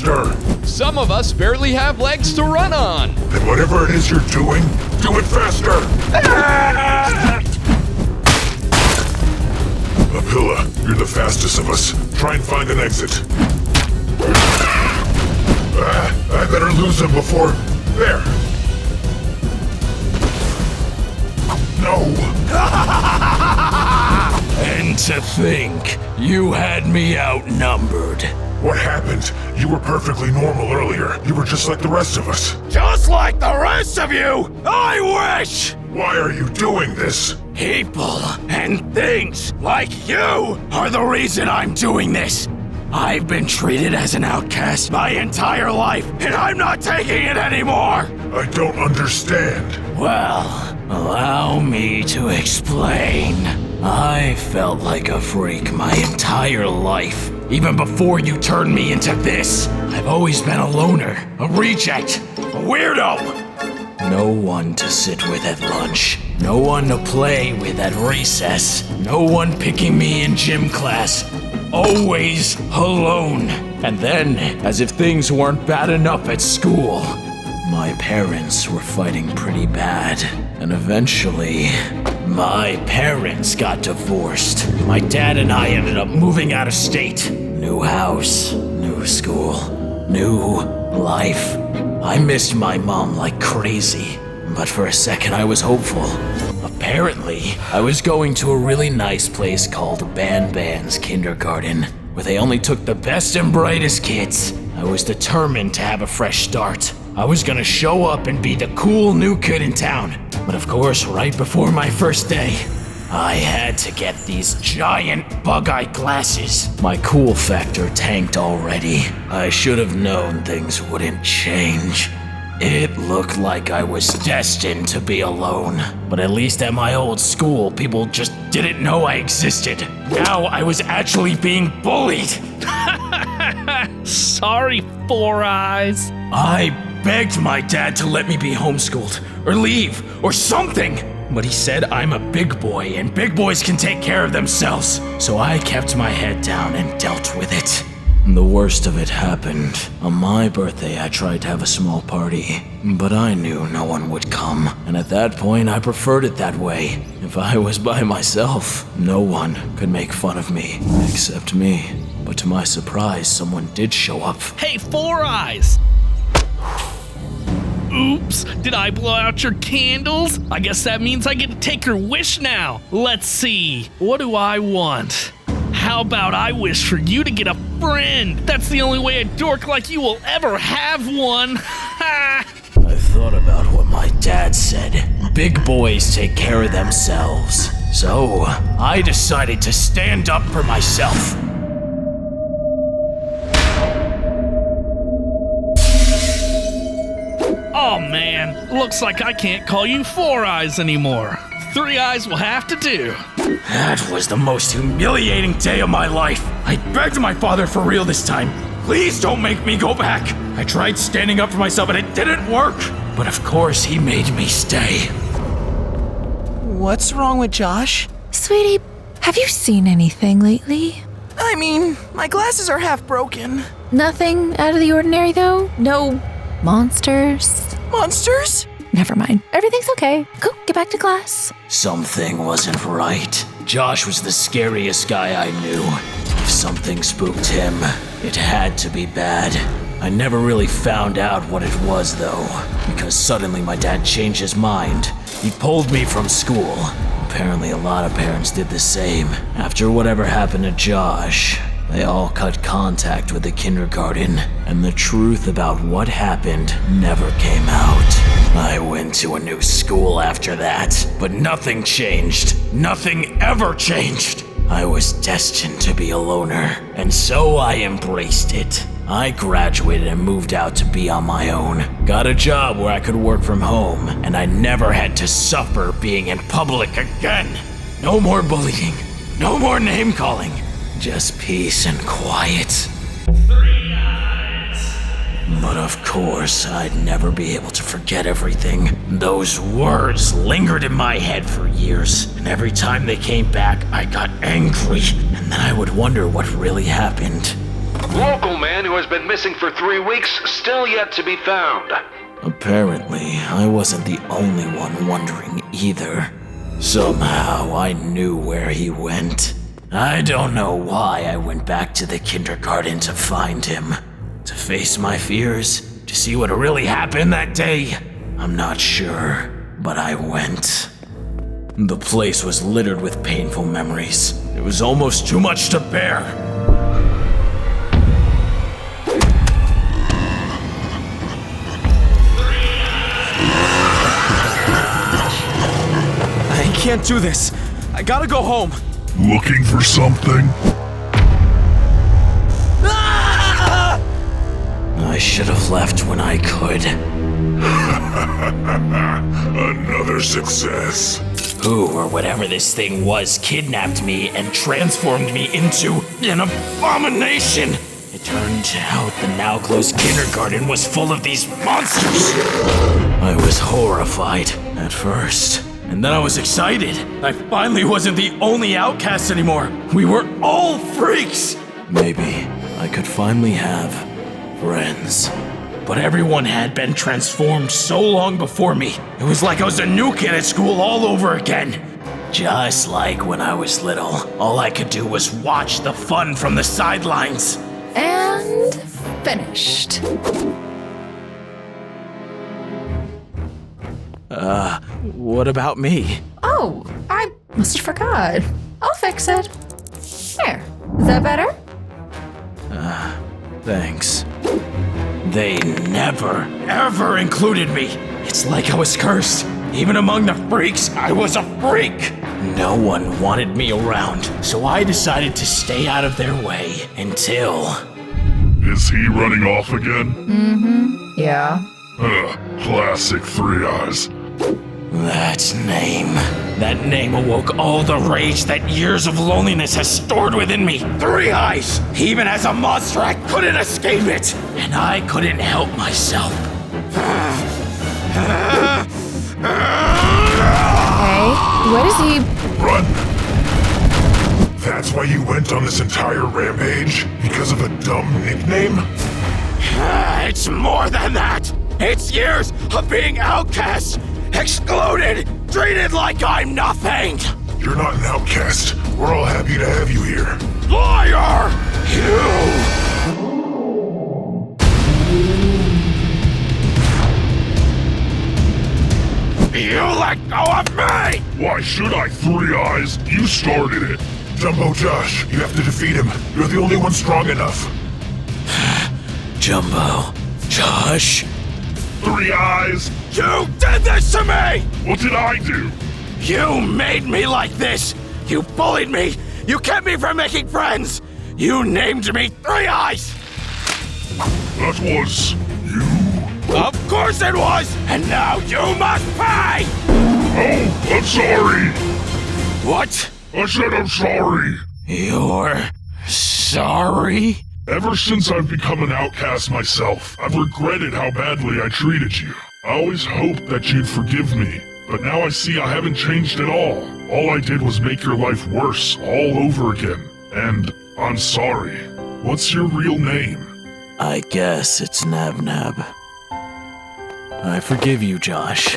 faster! Some of us barely have legs to run on. And whatever it is you're doing, do it faster! Apilla, you're the fastest of us. Try and find an exit. I better lose him before... There! No! And to think, you had me outnumbered. What happened? You were perfectly normal earlier. You were just like the rest of us. Just like the rest of you, I wish! Why are you doing this? People and things like you are the reason I'm doing this. I've been treated as an outcast my entire life, and I'm not taking it anymore! I don't understand. Well, allow me to explain. I felt like a freak my entire life. Even before you turned me into this, I've always been a loner, a reject, a weirdo. No one to sit with at lunch. No one to play with at recess. No one picking me in gym class. Always alone. And then, as if things weren't bad enough at school, my parents were fighting pretty bad. And eventually, my parents got divorced. My dad and I ended up moving out of state. New house, new school, new life. I missed my mom like crazy, but for a second I was hopeful. Apparently, I was going to a really nice place called Banban's kindergarten, where they only took the best and brightest kids. I was determined to have a fresh start. I was gonna show up and be the cool new kid in town. But of course, right before my first day, I had to get these giant bug-eye glasses. My cool factor tanked already. I should have known things wouldn't change. It looked like I was destined to be alone. But at least at my old school, people just didn't know I existed. Now I was actually being bullied. Sorry, Four Eyes. I begged my dad to let me be homeschooled, or leave, or something. But he said I'm a big boy, and big boys can take care of themselves. So I kept my head down and dealt with it. The worst of it happened. On my birthday, I tried to have a small party, but I knew no one would come. And at that point, I preferred it that way. If I was by myself, no one could make fun of me, except me. But to my surprise, someone did show up. Hey, Four Eyes! Oops, did I blow out your candles? I guess that means I get to take your wish now. Let's see, what do I want? How about I wish for you to get a friend? That's the only way a dork like you will ever have one. Ha! I thought about what my dad said. Big boys take care of themselves. So, I decided to stand up for myself. Oh man, looks like I can't call you Four Eyes anymore. Three Eyes will have to do. That was the most humiliating day of my life. I begged my father for real this time. Please don't make me go back. I tried standing up for myself and it didn't work. But of course he made me stay. What's wrong with Josh? Sweetie, have you seen anything lately? I mean, my glasses are half broken. Nothing out of the ordinary, though? No monsters? Monsters? Never mind. Everything's okay. Go, get back to class. Something wasn't right. Josh was the scariest guy I knew. If something spooked him, it had to be bad. I never really found out what it was, though, because suddenly my dad changed his mind. He pulled me from school. Apparently a lot of parents did the same. After whatever happened to Josh, they all cut contact with the kindergarten, and the truth about what happened never came out. I went to a new school after that, but nothing changed. Nothing ever changed. I was destined to be a loner, and so I embraced it. I graduated and moved out to be on my own. Got a job where I could work from home, and I never had to suffer being in public again. No more bullying, no more name calling, just peace and quiet. 3 Eyes. But of course, I'd never be able to forget everything. Those words lingered in my head for years, and every time they came back, I got angry, and then I would wonder what really happened. Local man who has been missing for 3 weeks, still yet to be found. Apparently, I wasn't the only one wondering either. Somehow, I knew where he went. I don't know why I went back to the kindergarten to find him. To face my fears, to see what really happened that day. I'm not sure, but I went. The place was littered with painful memories. It was almost too much to bear. I can't do this. I gotta go home. Looking for something? I should have left when I could. Another success. Who or whatever this thing was kidnapped me and transformed me into an abomination. It turned out the now closed kindergarten was full of these monsters. I was horrified at first, and then I was excited. I finally wasn't the only outcast anymore. We were all freaks. Maybe I could finally have friends. But everyone had been transformed so long before me. It was like I was a new kid at school all over again. Just like when I was little, all I could do was watch the fun from the sidelines. And finished. What about me? Oh, I must have forgot. I'll fix it. There. Is that better? Thanks. They never, ever included me. It's like I was cursed. Even among the freaks, I was a freak. No one wanted me around, so I decided to stay out of their way until... Is he running off again? Yeah. Classic Three Eyes. That name awoke all the rage that years of loneliness has stored within me. 3 Eyes! Even as a monster, I couldn't escape it. And I couldn't help myself. Hey, what is he? Run! That's why you went on this entire rampage? Because of a dumb nickname? It's more than that. It's years of being outcast, excluded, treated like I'm nothing. You're not an outcast. We're all happy to have you here. Liar! You let go of me! Why should I, Three Eyes? You started it. Jumbo Josh, you have to defeat him. You're the only one strong enough. Jumbo, Josh, Three Eyes! you did this to me! What did I do? You made me like this! You bullied me! You kept me from making friends! You named me 3 Eyes! That was you? Of course it was! And now you must pay! Oh, I'm sorry! What? I said I'm sorry! You're sorry? Ever since I've become an outcast myself, I've regretted how badly I treated you. I always hoped that you'd forgive me, but now I see I haven't changed at all. All I did was make your life worse all over again. And I'm sorry. What's your real name? I guess it's Nabnab. I forgive you, Josh.